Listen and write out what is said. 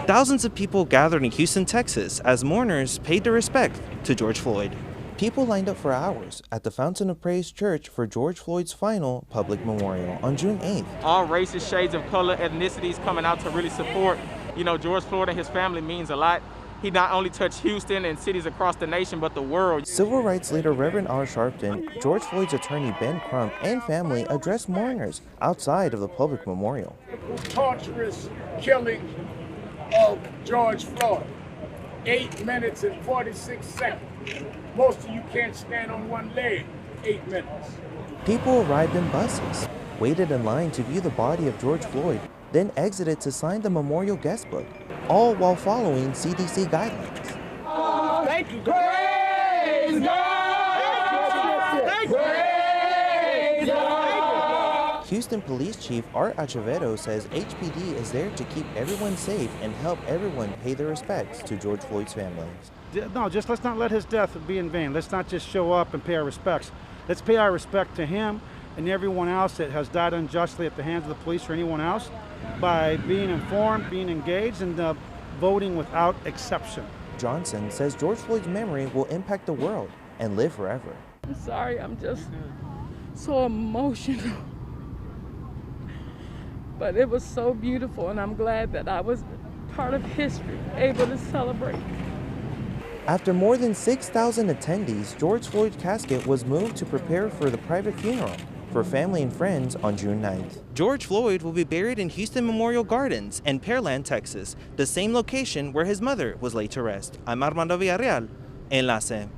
Thousands of people gathered in Houston, Texas, as mourners paid their respect to George Floyd. People lined up for hours at the Fountain of Praise Church for George Floyd's final public memorial on June 8th. All races, shades of color, ethnicities coming out to really support. You know, George Floyd and his family means a lot. He not only touched Houston and cities across the nation, but the world. Civil rights leader Reverend R. Sharpton, George Floyd's attorney Ben Crump, and family addressed mourners outside of the public memorial. The torturous killing of George Floyd. 8 minutes and 46 seconds. Most of you can't stand on one leg. 8 minutes. People arrived in buses, waited in line to view the body of George Floyd, then exited to sign the memorial guest book, all while following CDC guidelines. Thank you. Praise God! Thank you. Praise God! Houston Police Chief Art Acevedo says HPD is there to keep everyone safe and help everyone pay their respects to George Floyd's family. No, just let's not let his death be in vain. Let's not just show up and pay our respects. Let's pay our respect to him and everyone else that has died unjustly at the hands of the police or anyone else by being informed, being engaged, and voting without exception. Johnson says George Floyd's memory will impact the world and live forever. I'm sorry, I'm just so emotional. But it was so beautiful, and I'm glad that I was part of history, able to celebrate. After more than 6,000 attendees, George Floyd's casket was moved to prepare for the private funeral for family and friends on June 9th. George Floyd will be buried in Houston Memorial Gardens in Pearland, Texas, the same location where his mother was laid to rest. I'm Armando Villarreal, Enlace.